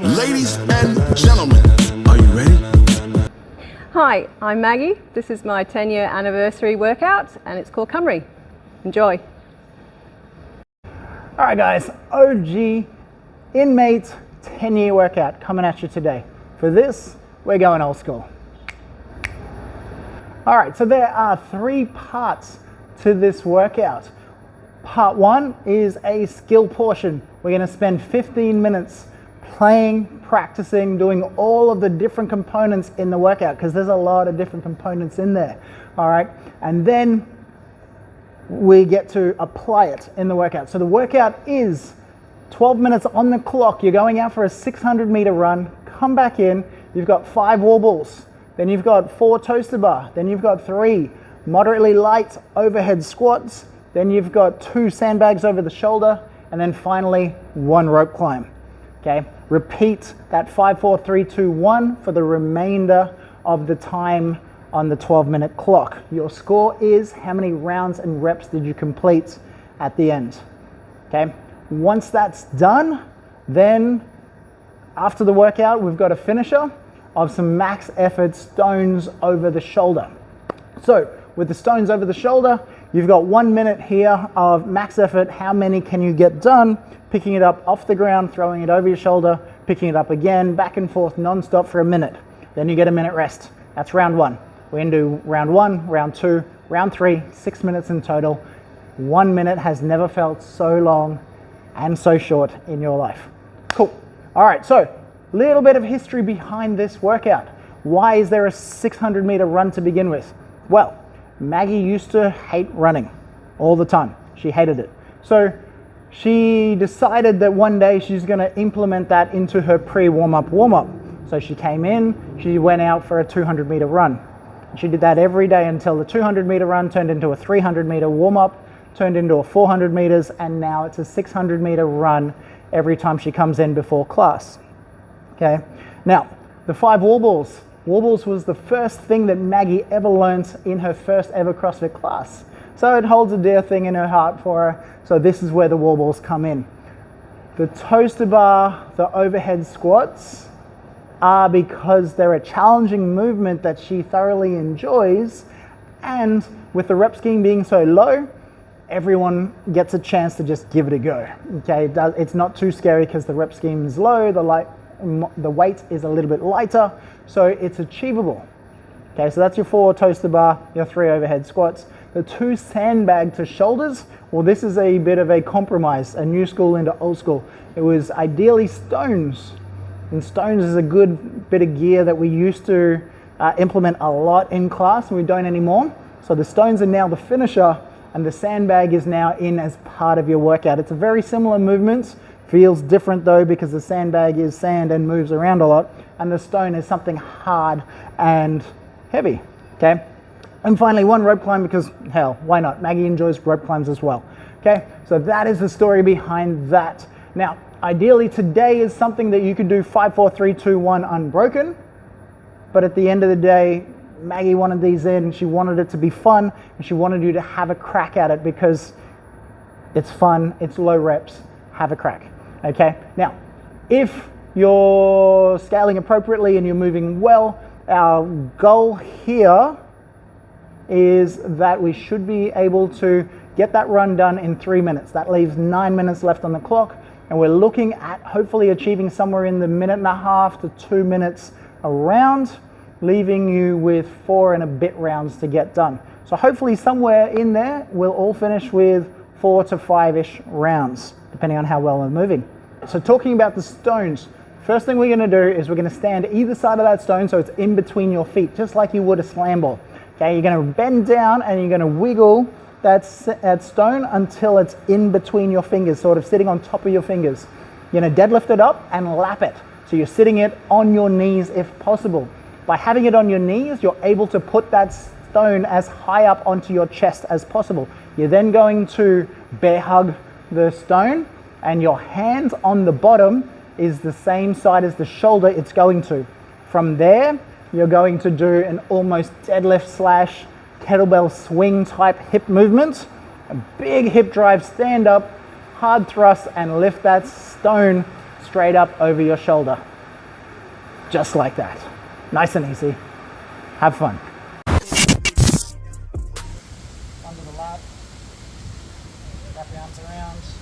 Ladies and gentlemen, are you ready? Hi, I'm Maggie. This is my 10-year anniversary workout and it's called Cymru. Enjoy. All right guys, OG inmate 10-year workout coming at you today. For this, we're going old school. All right, so there are 3 parts to this workout. Part 1 is a skill portion. We're gonna spend 15 minutes playing, practicing, doing all of the different components in the workout because there's a lot of different components in there. All right, and then we get to apply it in the workout. So the workout is 12 minutes on the clock. You're going out for a 600-meter run, come back in, you've got 5 wall balls, then you've got 4 toaster bar, then you've got 3 moderately light overhead squats, then you've got 2 sandbags over the shoulder, and then finally 1 rope climb. Okay, repeat that 5, 4, 3, 2, 1 for the remainder of the time on the 12-minute clock. Your score is how many rounds and reps did you complete at the end. Okay, once that's done, then after the workout, we've got a finisher of some max effort stones over the shoulder. So with the stones over the shoulder, you've got 1 minute here of max effort. How many can you get done? Picking it up off the ground, throwing it over your shoulder, picking it up again, back and forth non-stop for a minute. Then you get a minute rest. That's round 1. We're gonna do round 1, round 2, round 3, 6 minutes in total. 1 minute has never felt so long and so short in your life. Cool. All right, so a little bit of history behind this workout. Why is there a 600-meter run to begin with? Well, Maggie used to hate running all the time. She hated it. So she decided that one day she's going to implement that into her pre-warm-up warm-up. So she came in, she went out for a 200-meter run. She did that every day until the 200-meter run turned into a 300-meter warm-up, turned into a 400 meters, and now it's a 600-meter run every time she comes in before class. Okay. Now, the 5 wall balls. Wall balls was the first thing that Maggie ever learned in her first ever CrossFit class. So it holds a dear thing in her heart for her. So this is where the wall balls come in. The toaster bar, the overhead squats are because they're a challenging movement that she thoroughly enjoys. And with the rep scheme being so low, everyone gets a chance to just give it a go. Okay, it's not too scary because the rep scheme is low, the weight is a little bit lighter, so it's achievable. Okay, so that's your 4 toaster bar, your 3 overhead squats. The 2 sandbag to shoulders, well, this is a bit of a compromise, a new school into old school. It was ideally stones, and stones is a good bit of gear that we used to implement a lot in class, and we don't anymore. So the stones are now the finisher, and the sandbag is now in as part of your workout. It's a very similar movement. Feels different though because the sandbag is sand and moves around a lot, and the stone is something hard and heavy. Okay, and finally 1 rope climb because hell, why not? Maggie enjoys rope climbs as well. Okay, so that is the story behind that. Now, ideally today is something that you could do 5, 4, 3, 2, 1 unbroken, but at the end of the day, Maggie wanted these in, she wanted it to be fun, and she wanted you to have a crack at it because it's fun, it's low reps, have a crack. Okay, now, if you're scaling appropriately and you're moving well, our goal here is that we should be able to get that run done in 3 minutes. That leaves 9 minutes left on the clock, and we're looking at hopefully achieving somewhere in the 1.5 to 2 minutes a round, leaving you with 4 and a bit rounds to get done. So hopefully somewhere in there, we'll all finish with 4 to 5-ish rounds, depending on how well we're moving. So talking about the stones, first thing we're gonna do is we're gonna stand either side of that stone so it's in between your feet, just like you would a slam ball. Okay, you're gonna bend down and you're gonna wiggle that stone until it's in between your fingers, sort of sitting on top of your fingers. You're gonna deadlift it up and lap it. So you're sitting it on your knees if possible. By having it on your knees, you're able to put that stone as high up onto your chest as possible. You're then going to bear hug the stone, and your hands on the bottom is the same side as the shoulder it's going to. From there, you're going to do an almost deadlift slash kettlebell swing type hip movement. A big hip drive, stand up, hard thrust, and lift that stone straight up over your shoulder. just like that. Nice and easy. Have fun. Under the lat, wrap your arms around.